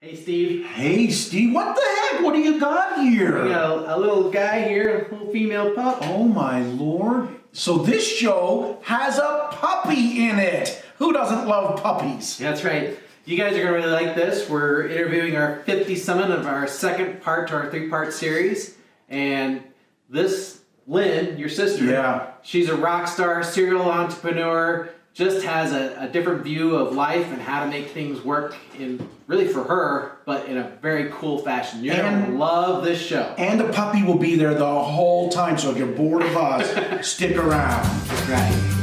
Hey, Steve. Hey, Steve, what the heck? What do you got here? We got a little guy here, a little female pup. Oh, my Lord. So this show has a puppy in it. Who doesn't love puppies? That's right. You guys are going to really like this. We're interviewing our 50 summon of our second part to our 3-part series. And this, Lynn, your sister, she's a rock star, serial entrepreneur, just has a different view of life and how to make things work really for her, but in a very cool fashion. You're going to love this show. And the puppy will be there the whole time, so if you're bored of us, stick around. That's right.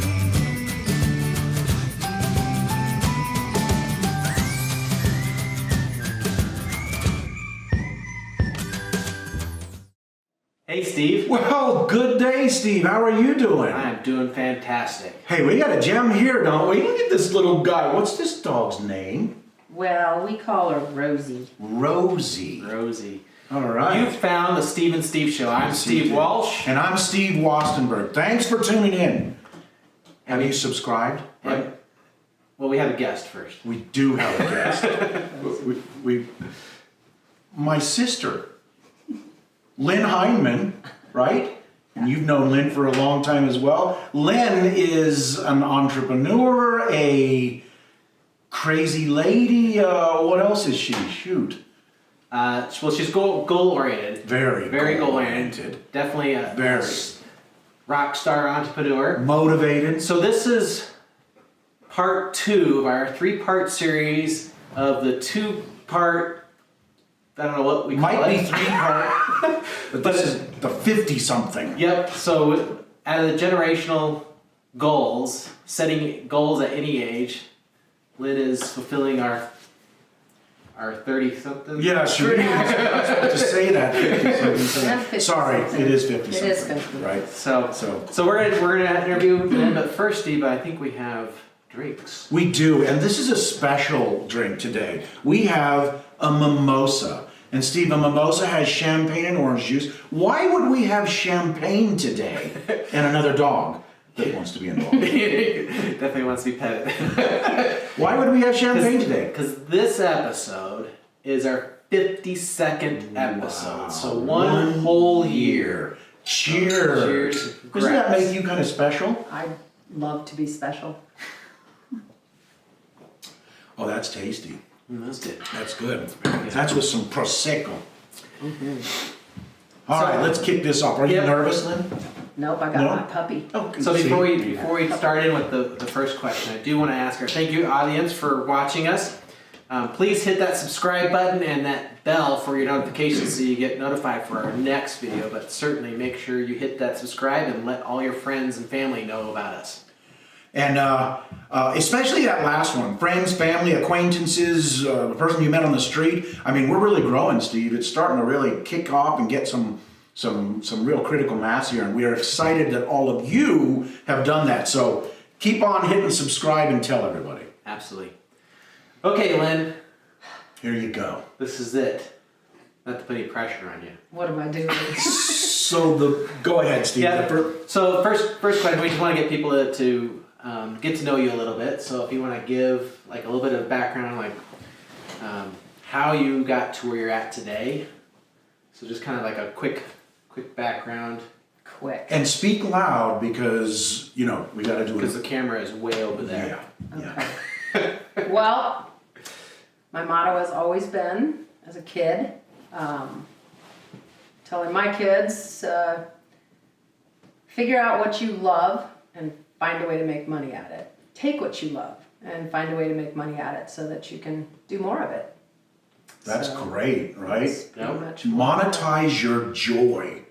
Hey, Steve. Well, good day, Steve. How are you doing? I'm doing fantastic. Hey, we got a gem here, don't we? Look at this little guy. What's this dog's name? Well, we call her Rosie. Rosie. Rosie. All right. You've found the Steve and Steve Show. I'm Steve Walsh. And I'm Steve Wastenberg. Thanks for tuning in. Have you subscribed? Right. Well, we have a guest first. We do have a guest. My sister, Lynn Heinman, right? And you've known Lynn for a long time as well. Lynn is an entrepreneur, a crazy lady. What else is she? Shoot. Well, she's goal-oriented. Very goal-oriented. Definitely a very rock star entrepreneur. Motivated. So this is part 2 of our 3-part series of the 2-part, I don't know what we call it. Might be 3-part, but this is the 50-something. Yep. So out of the generational goals, setting goals at any age, Lynn is fulfilling our 30-something. Yeah, sure. I was supposed to say that. 50-something. Sorry, it is 50-something. It is 50. Right. So we're gonna interview Lynn, but first, Steve, I think we have drinks. We do, and this is a special drink today. We have a mimosa. And Steve, a mimosa has champagne and orange juice. Why would we have champagne today and another dog that wants to be involved? Definitely wants to be petted. Why would we have champagne today? Because this episode is our 52nd episode. Wow. So one whole year. Cheers. Cheers. Doesn't that make you kind of special? I love to be special. Oh, that's tasty. That's good. That's good. That's with some Prosecco. All right, let's kick this off. Are you nervous, Lynn? Nope, I got my puppy. Oh, so before we start in with the first question, I do want to ask our thank you audience for watching us. Please hit that subscribe button and that bell for your notifications so you get notified for our next video. But certainly make sure you hit that subscribe and let all your friends and family know about us. And especially that last one, friends, family, acquaintances, the person you met on the street. I mean, we're really growing, Steve. It's starting to really kick off and get some real critical mass here. And we are excited that all of you have done that. So keep on hitting subscribe and tell everybody. Absolutely. Okay, Lynn. Here you go. This is it. Not to put any pressure on you. What am I doing? So go ahead, Steve. Yeah. So first question, we just want to get people to get to know you a little bit. So if you want to give like a little bit of background, like how you got to where you're at today. So just kind of like a quick background. Quick. And speak loud because, we got to do it. Because the camera is way over there. Yeah. Okay. Well, my motto has always been, as a kid, telling my kids, figure out what you love and find a way to make money at it. Take what you love and find a way to make money at it so that you can do more of it. That's great, right? Much Monetize your joy.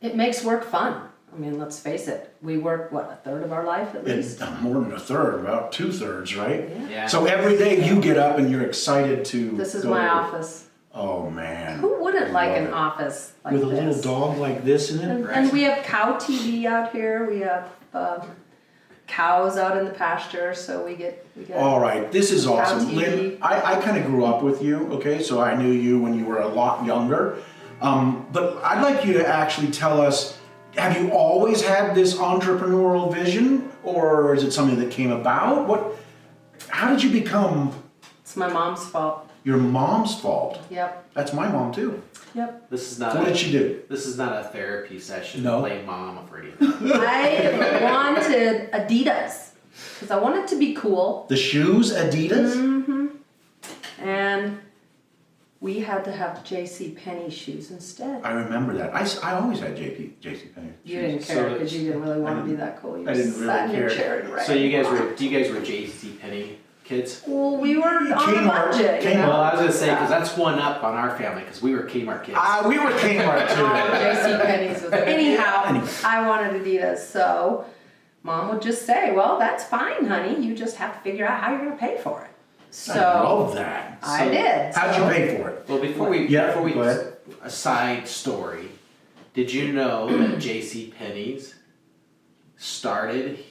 It makes work fun. I mean, let's face it. We work, a third of our life at least? More than a third, about 2/3, right? Yeah. So every day you get up and you're excited to This is go my to- office. Oh, man. Who wouldn't like Love an it. office like With a this? little dog like this in it? And we have cow TV out here. We have cows out in the pasture, so we get All right, this is awesome. TV. Lynn, I kind of grew up with you, okay? So I knew you when you were a lot younger. But I'd like you to actually tell us, have you always had this entrepreneurial vision? Or is it something that came about? How did you become It's my mom's fault. Your mom's fault. Yep. That's my mom too. Yep. This is not. What did she do? This is not a therapy session. No. Play mom for anything. I wanted Adidas because I wanted to be cool. The shoes, Adidas? Mm-hmm. And we had to have J.C. Penney shoes instead. I remember that. I always had J.C. Penney. You didn't care because you didn't really want to be that cool. You I didn't just really sat in your care. chair and read. So you guys were J.C. Penney kids? Well, we were on a Kmart. budget. You Kmart. know? Well, I was gonna say because that's one up on our family because we were Kmart kids. We were Kmart too. J.C. Penney's was anyhow. Anyway. I wanted Adidas, so Mom would just say, "Well, that's fine, honey. You just have to figure out how you're going to pay for it." So I love that. I did. How'd you so- pay for it? Well, before we go ahead. a side story, did you know that J.C. Penney's started?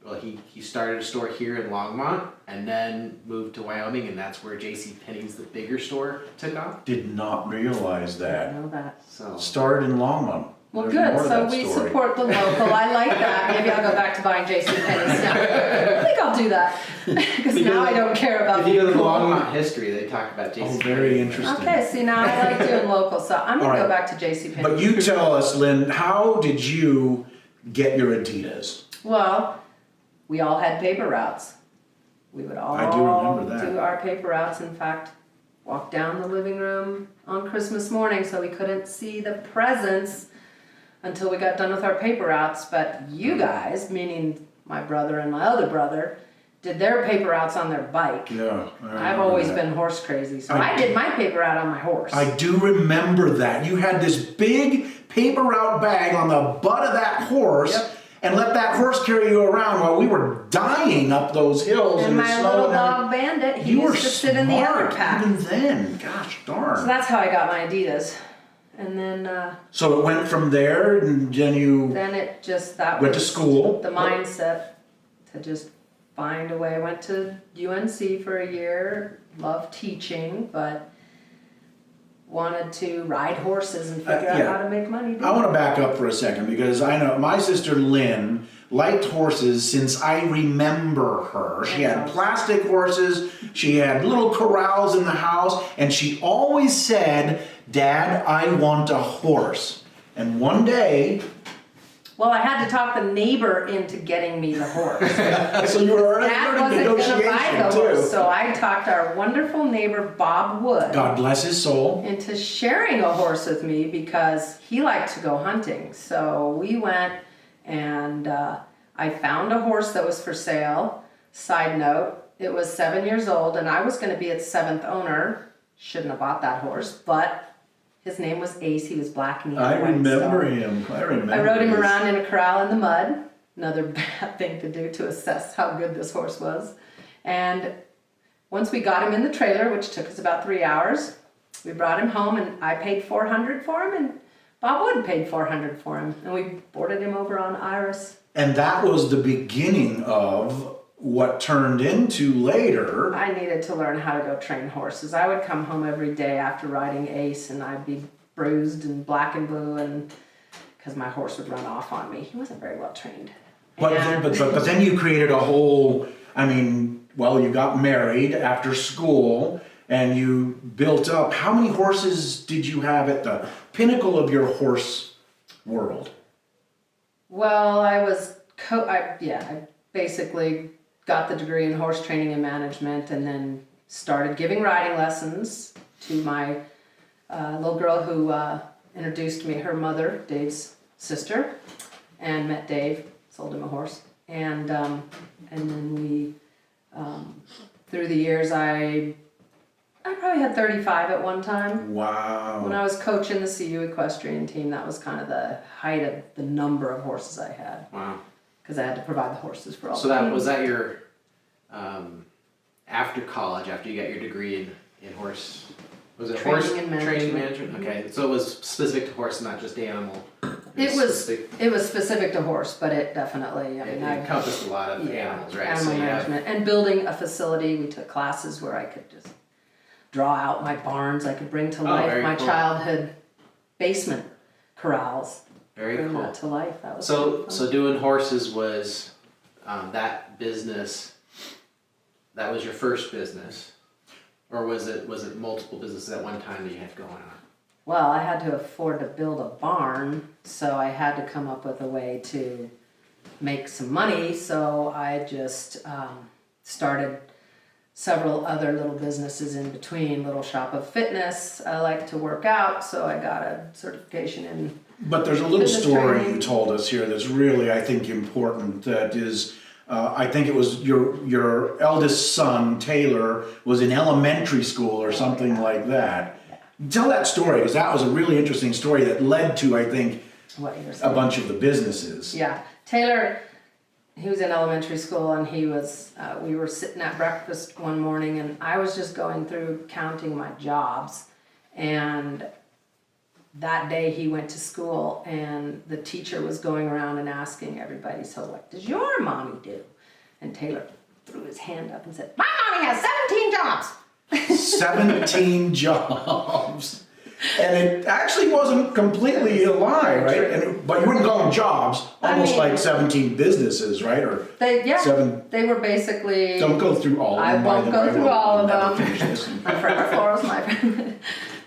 Well, he started a store here in Longmont and then moved to Wyoming, and that's where J.C. Penney's, the bigger store, took off. Did not realize I that. know that. So Started in Longmont. Well, There's good. more to So that we story. support the local. I like that. Maybe I'll go back to buying J.C. Penney's now. I think I'll do that because now I don't care about if you go to being the cool. Longmont history, they talk about J.C. Oh, very interesting. Okay, see now I like doing local, so I'm gonna All go right. back to J.C. Penney's. But you tell us, Lynn, how did you get your Adidas? Well, we all had paper routes. We would all I do remember that. do our paper routes. In fact, walk down the living room on Christmas morning so we couldn't see the presents until we got done with our paper routes. But you guys, meaning my brother and my other brother, did their paper routes on their bike. Yeah. I've always been horse crazy, so I did my paper route on my horse. I do remember that. You had this big paper route bag on the butt of that horse. Yep. And let that horse carry you around while we were dying up those hills and in the my snow. little and dog Bandit, he you were used to sit in the other smart pack. even then. Gosh darn. So that's how I got my Adidas. And then So it went from there, and then you Then it just, that went to was school. the mindset to just find a way. I went to UNC for a year, loved teaching, but wanted to ride horses and figure out yeah. how to make money. I want to back up for a second because I know my sister Lynn liked horses since I remember her. She had plastic horses, she had little corrals in the house, and she always said, "Dad, I want a horse." And one day, Well, I had to talk the neighbor into getting me the horse. so you were already Dad learning wasn't going to buy negotiation the horse, too. so I talked our wonderful neighbor Bob Wood God bless his soul. into sharing a horse with me because he liked to go hunting. So we went and I found a horse that was for sale. Side note, it was 7 years old and I was going to be its seventh owner. Shouldn't have bought that horse, but his name was Ace. He was black and he had I a white remember star. him. I remember. I rode him this. around in a corral in the mud. Another bad thing to do to assess how good this horse was. And once we got him in the trailer, which took us about 3 hours, we brought him home and I paid $400 for him and Bob Wood paid $400 for him. And we boarded him over on Iris. And that was the beginning of what turned into later. I needed to learn how to go train horses. I would come home every day after riding Ace and I'd be bruised and black and blue and because my horse would run off on me. He wasn't very well trained. But, And- but then you created a whole, you got married after school and you built up. How many horses did you have at the pinnacle of your horse world? Well, I basically got the degree in horse training and management and then started giving riding lessons to my little girl who introduced me, her mother, Dave's sister, and met Dave, sold him a horse. And then we, through the years, I probably had 35 at one time. Wow. When I was coaching the CU equestrian team, that was kind of the height of the number of horses I had. wow. Because I had to provide the horses for all So the that teams. was that your after college, after you got your degree in horse. Was it Training horse and training management. management? Okay, so it was specific to horse, not just animal. It was specific- it was specific to horse, but it definitely, It I encompassed a lot of animals, right? Animal So you have- management and building a facility. We took classes where I could just draw out my barns. I could bring to life very my cool. childhood basement corrals. Very Bring cool. that to life. That was So pretty fun. so doing horses was that business. That was your first business. Or was it multiple businesses at one time that you had going on? Well, I had to afford to build a barn, so I had to come up with a way to make some money. So I just started several other little businesses in between. Little Shop of Fitness. I like to work out, so I got a certification in. But there's a little fitness story training. you told us here that's really, I think, important. That is, I think it was your eldest son, Taylor, was in elementary school or something like that. Tell that story, because that was a really interesting story that led to, I think, What you're a saying. bunch of the businesses. Yeah, Taylor, he was in elementary school, and he was, we were sitting at breakfast one morning, and I was just going through counting my jobs, and that day he went to school, and the teacher was going around and asking everybody, so what does your mommy do? And Taylor threw his hand up and said, my mommy has 17 jobs. 17 jobs. And it actually wasn't completely a lie, right? But you wouldn't call them jobs, almost like 17 businesses, right? Or They were basically. Don't go through all of them. I won't go through all of them. Finish this. My forever florals, my friend.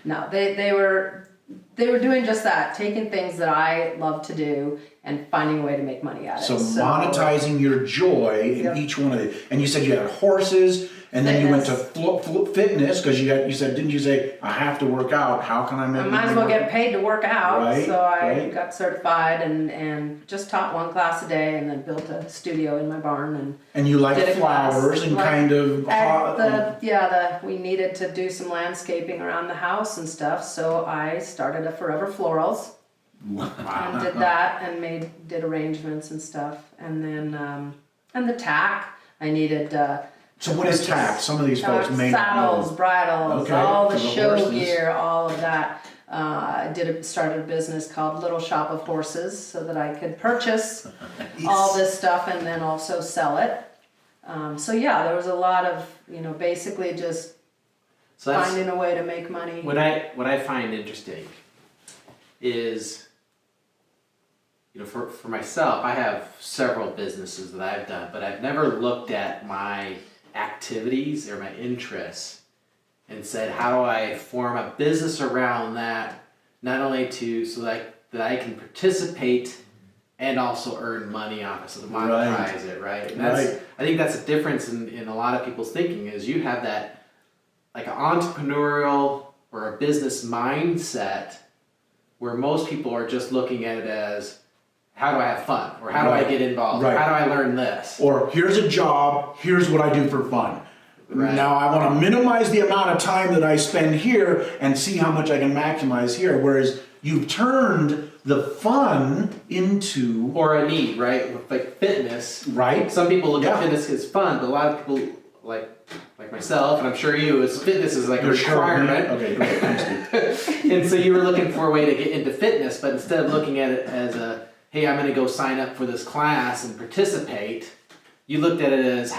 No, they were doing just that, taking things that I love to do and finding a way to make money at it. So monetizing your joy in each one of the, and you said you had horses, and then you went to fitness because you said, didn't you say, I have to work out? How can I make? I might as well get paid to work out. Right, so I right. got certified and just taught one class a day, and then built a studio in my barn and you like did a class. flowers and Like, kind of we needed to do some landscaping around the house and stuff, so I started a Forever Florals. And did that and did arrangements and stuff, and then and the tack I needed. So what is tack? Some of these folks may not saddles, know. bridles, Okay, all the for the show horses. gear, all of that. I started a business called Little Shop of Horses, so that I could purchase all this stuff and then also sell it. So yeah, there was a lot of basically just finding a way to make money. What I find interesting is, for myself, I have several businesses that I've done, but I've never looked at my activities or my interests and said, how do I form a business around that, not only so that I can participate and also earn money off it, so to monetize it, right? And I think that's a difference in a lot of people's thinking, is you have that like an entrepreneurial or a business mindset where most people are just looking at it as, how do I have fun? Or how do I get involved? Or how do I learn this? Or here's a job, here's what I do for fun. Right. Now I want to minimize the amount of time that I spend here and see how much I can maximize here. Whereas you've turned the fun into... Or a need, right? With like fitness. Right. Some people look at fitness as fun, but a lot of people, like myself, and I'm sure you, fitness is like a requirement. Okay, great. Thanks, Steve. And so you were looking for a way to get into fitness, but instead of looking at it as hey, I'm going to go sign up for this class and participate, you looked at it as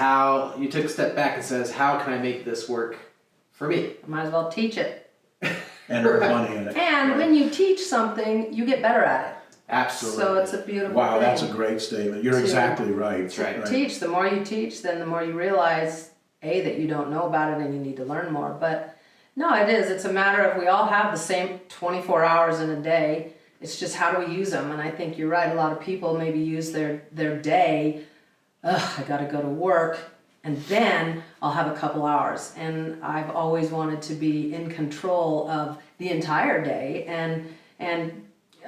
you took a step back and says, how can I make this work for me? Might as well teach it. And earn money in it. And when you teach something, you get better at it. Absolutely. So it's a beautiful Wow, thing. that's a great statement. You're exactly right. That's right. Teach. The more you teach, then the more you realize, that you don't know about it and you need to learn more. But no, it is. It's a matter of, we all have the same 24 hours in a day. It's just how do we use them? And I think you're right. A lot of people maybe use their day. I got to go to work, and then I'll have a couple hours. And I've always wanted to be in control of the entire day. And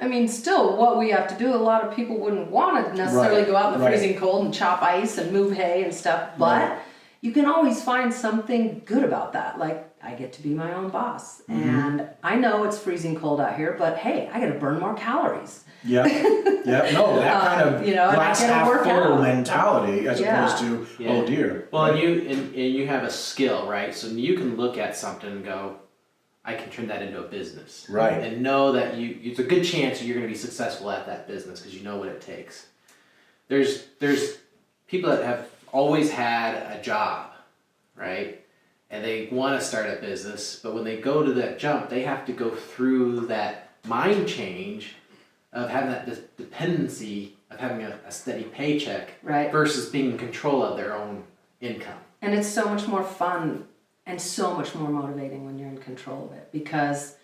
I mean, still, what we have to do, a lot of people wouldn't want to necessarily go out in the freezing cold and chop ice and move hay and stuff. But you can always find something good about that. Like, I get to be my own boss. And I know it's freezing cold out here, but hey, I got to burn more calories. Yeah. No, that kind of glass half full mentality as opposed to, oh dear. Well, and you have a skill, right? So you can look at something and go, I can turn that into a business. Right. And know that it's a good chance that you're going to be successful at that business because you know what it takes. There's people that have always had a job, right? And they want to start a business, but when they go to that jump, they have to go through that mind change of having that dependency of having a steady paycheck Right. versus being in control of their own income. And it's so much more fun and so much more motivating when you're in control of it, because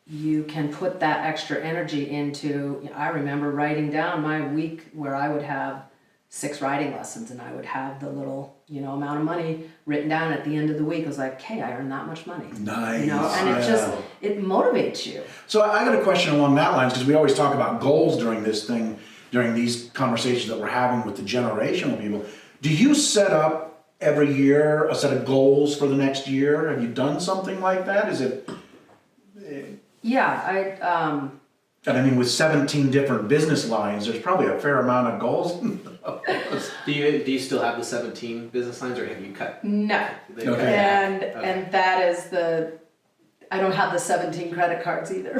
you can put that extra energy into, I remember writing down my week where I would have 6 riding lessons, and I would have the little, amount of money written down at the end of the week. I was like, okay, I earned that much money. Nice. And it motivates you. So I got a question along that lines, because we always talk about goals during these conversations that we're having with the generational people. Do you set up every year a set of goals for the next year? Have you done something like that? Is it? Yeah, And I mean, with 17 different business lines, there's probably a fair amount of goals. Do you still have the 17 business lines, or have you cut? no. They Okay. cut And back? Okay. and that is I don't have the 17 credit cards either.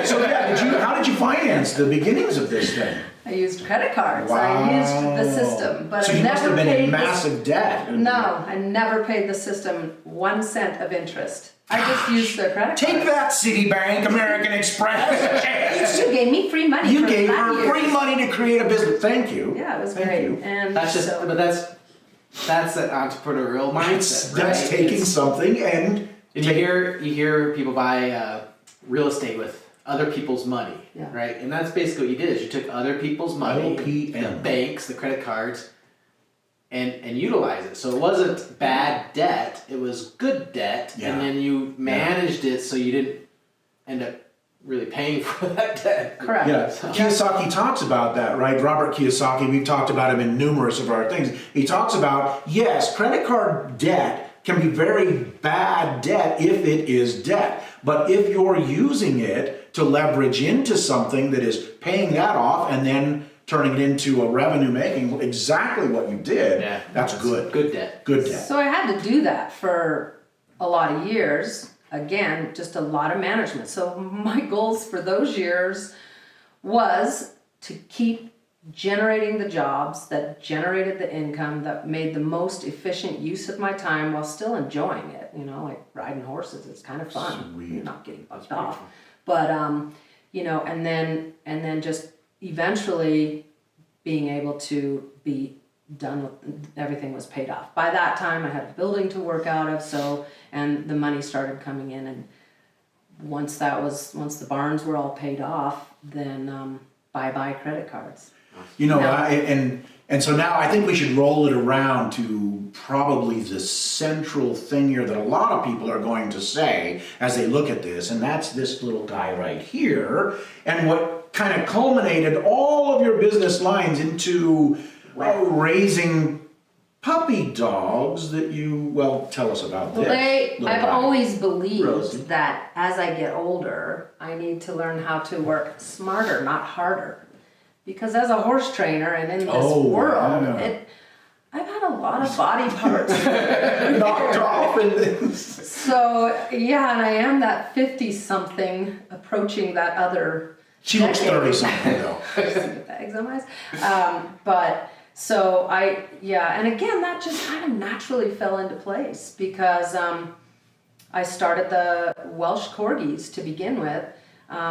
So yeah, how did you finance the beginnings of this thing? I used credit cards. Wow. I used the system, but So I you must never have been paid in massive debt. No, I never paid the system 1 cent of interest. I just used their credit Take cards. that, Citibank, American Express. You gave me free money. You for gave 5 her years. free money to create a business. Thank you. Yeah, it was Thank great. you. And That's just, so, but that's an entrepreneurial mindset. That's right? taking It's- something and And you hear people buy real estate with other people's money, Yeah. right? And that's basically what you did. Is you took other people's money, OPM. the banks, the credit cards, and utilize it. So it wasn't bad debt; it was good debt, Yeah. and then you managed it so you didn't end up really paying for that debt. correct. yeah, Kiyosaki talks about that, right? Robert Kiyosaki, we've talked about him in numerous of our things. He talks about, yes, credit card debt can be very bad debt if it is debt. But if you're using it to leverage into something that is paying that off and then turning it into a revenue making, exactly what you did, that's good. Good debt. Good debt. So I had to do that for a lot of years. Again, just a lot of management. So my goals for those years was to keep generating the jobs that generated the income that made the most efficient use of my time while still enjoying it. Like riding horses, it's kind of fun. Sweet. You're not getting bucked off. But and then just eventually being able to be done with everything was paid off. By that time I had a building to work out of, and the money started coming in, and once the barns were all paid off, then bye credit cards. You know, No. and so now I think we should roll it around to probably the central thing here that a lot of people are going to say as they look at this, and that's this little guy right here, and what kind of culminated all of your business lines into raising puppy dogs that you, tell us about this. little I've guy. always believed Rosie. that as I get older, I need to learn how to work smarter, not harder. Because as a horse trainer and in this world, yeah. I've had a lot of body parts knocked off and So, yeah, and I am that 50-something approaching that other she looks decade. 30-something though. Bags on my eyes. But so and again, that just kind of naturally fell into place because I started the Welsh Corgis to begin with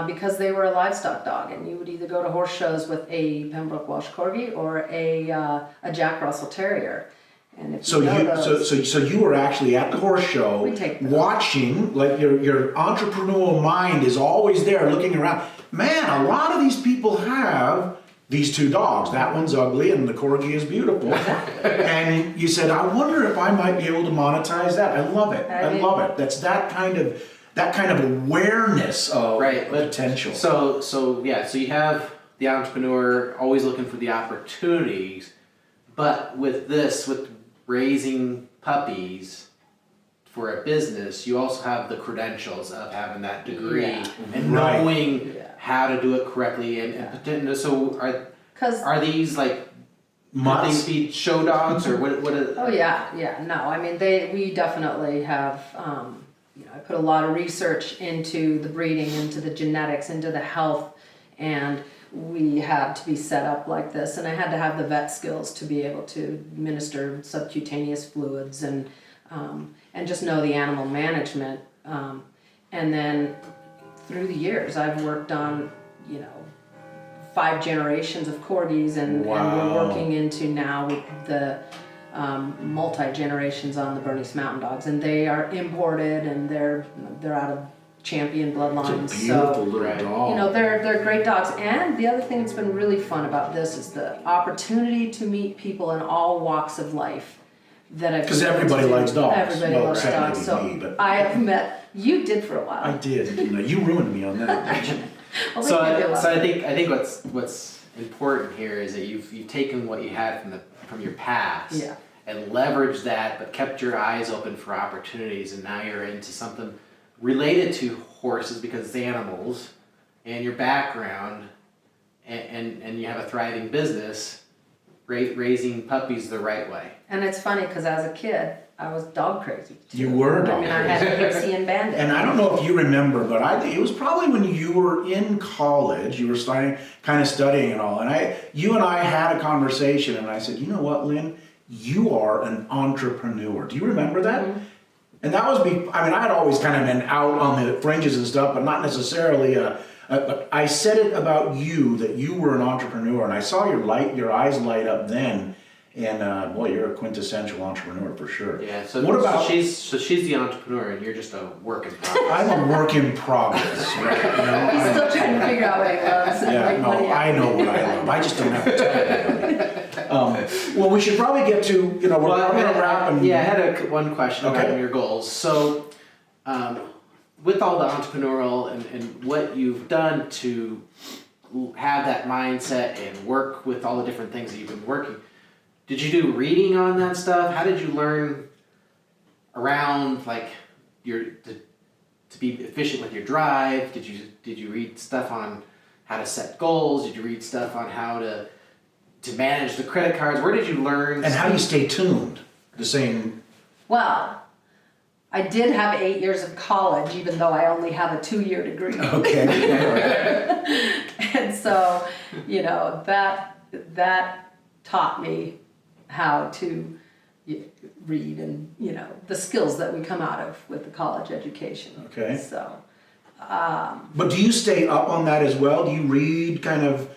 because they were a livestock dog, and you would either go to horse shows with a Pembroke Welsh Corgi or a Jack Russell Terrier. And if So you were actually at the horse show, We take those. watching, like your entrepreneurial mind is always there, looking around. Man, a lot of these people have these two dogs. That one's ugly, and the Corgi is beautiful. And you said, I wonder if I might be able to monetize that. I love it. I love it. That's that kind of awareness of potential. So you have the entrepreneur always looking for the opportunities, but with raising puppies for a business, you also have the credentials of having that degree and Right. knowing how to do it correctly and so are these like could these be show dogs or what is Oh yeah. No, I mean we definitely have. I put a lot of research into the breeding, into the genetics, into the health, and we had to be set up like this. And I had to have the vet skills to be able to administer subcutaneous fluids and just know the animal management. And then through the years, I've worked on 5 generations of corgis, and we're working into now with the multi-generations on the Bernese Mountain Dogs, and they are imported, and they're out of champion bloodlines. It's a beautiful So, little dog. you know, they're great dogs. And the other thing that's been really fun about this is the opportunity to meet people in all walks of life that I've. Because everybody likes dogs. Everybody Well, loves except dogs. maybe So me, but- I have met. You did for a while. I did. You ruined me on that. Well, So they do love I it. think what's important here is that you've taken what you had from your past Yeah. and leveraged that, but kept your eyes open for opportunities, and now you're into something related to horses because it's animals, and your background, and you have a thriving business, raising puppies the right way. And it's funny because as a kid, I was dog crazy. Too. You were I dog mean, I had Pixie and Bandit. And I don't know if you remember, but I think it was probably when you were in college, you were kind of studying and all, and you and I had a conversation, and I said, you know what, Lynn, you are an entrepreneur. Do you remember that? Mm-hmm. And that was, I had always kind of been out on the fringes and stuff, but not necessarily but I said it about you, that you were an entrepreneur, and I saw your eyes light up then. And boy, you're a quintessential entrepreneur for sure. Yeah. So what about? she's the entrepreneur, and you're just a work in progress. I'm a work in progress. Right? You know, He's still trying to figure out what he loves and yeah, make no, money. I know what I love. I just don't have to tell anybody. Well, we should probably get to we're going to wrap. And, yeah, I had one question Okay. about your goals. So, with all the entrepreneurial and what you've done to have that mindset and work with all the different things that you've been working. Did you do reading on that stuff? How did you learn around like to be efficient with your drive? Did you read stuff on how to set goals? Did you read stuff on how to manage the credit cards? Where did you learn? and how do you stay tuned? The same. Well, I did have 8 years of college, even though I only have a 2-year degree. Okay. And so, you know, that taught me how to read and, you know, the skills that we come out of with the college education. Okay. So, But do you stay up on that as well? Do you read kind of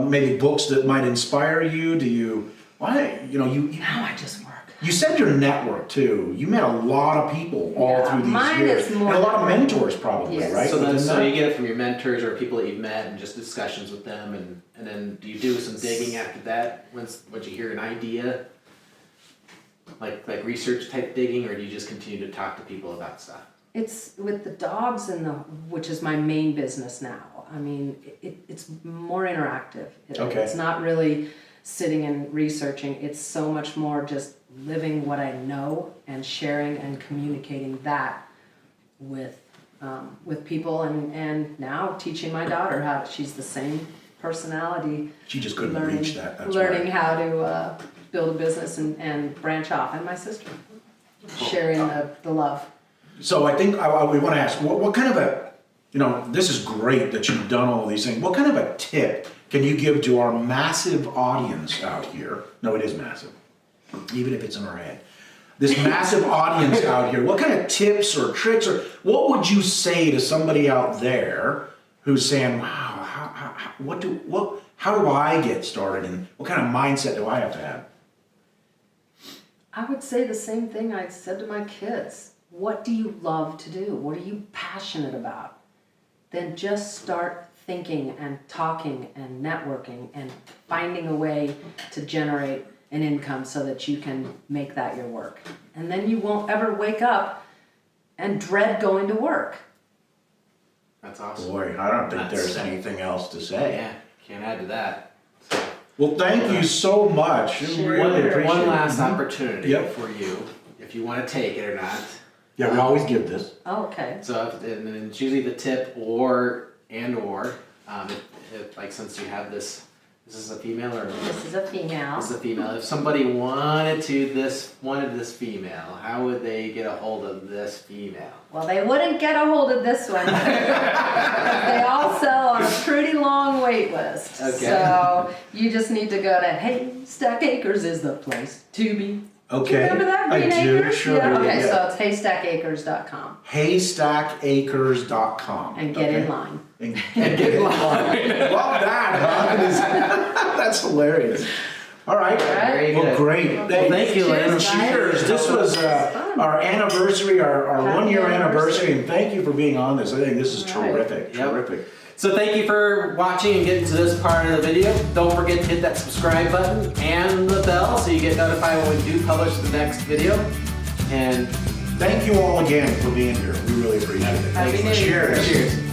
maybe books that might inspire you? Do you? Why? You know, now I just work. You said your network too. You met a lot of people all Yeah, through these mine years, is more and a lot of mentors probably, Yes. right? So then, Within so that? you get it from your mentors or people that you've met and just discussions with them, and then do you do some digging after that once you hear an idea, like research type digging, or do you just continue to talk to people about stuff? It's with the dogs which is my main business now. I mean, it's more interactive. Okay. It's not really sitting and researching. It's so much more just living what I know and sharing and communicating that with people, and now teaching my daughter how she's the same personality. She just couldn't learning, reach that. That's learning right. how to build a business and branch off, and my sister sharing the love. So I think we want to ask, what kind of a, you know, this is great that you've done all of these things. What kind of a tip can you give to our massive audience out here? No, it is massive, even if it's in our head. This massive audience out here, what kind of tips or tricks, or what would you say to somebody out there who's saying, wow, how do I get started, and what kind of mindset do I have to have? I would say the same thing I said to my kids. What do you love to do? What are you passionate about? Then just start thinking and talking and networking and finding a way to generate an income so that you can make that your work. And then you won't ever wake up and dread going to work. That's awesome. Boy, I don't think there's anything else to say. Yeah, can't add to that. Well, thank you so much. Sure. Really appreciate One it. last opportunity Yep. for you, if you want to take it or not. Yeah, we always give this. Oh, okay. So and then it's usually the tip or if like since you have this is a female or This is a female. this is a female. If somebody wanted this female, how would they get a hold of this female? Well, they wouldn't get a hold of this one. They all sell on a pretty long wait list. Okay. So you just need to go to Haystack Acres is the place to be. Okay. Do you remember that? Green I do, Acres? sure. Yeah, okay, Yeah. so it's haystackacres.com. Haystackacres.com. And get okay. in line. And get in line. Love that, huh? That's hilarious. All right. Very Well, good. great. Thank you, Lynn. Cheers. This was our anniversary, our 1 year anniversary, and thank you for being on this. I think this is terrific. Yep. Terrific. So thank you for watching and getting to this part of the video. Don't forget to hit that subscribe button and the bell so you get notified when we do publish the next video. And Thank you all again for being here. We really appreciate it. Happy New Year. Cheers. cheers.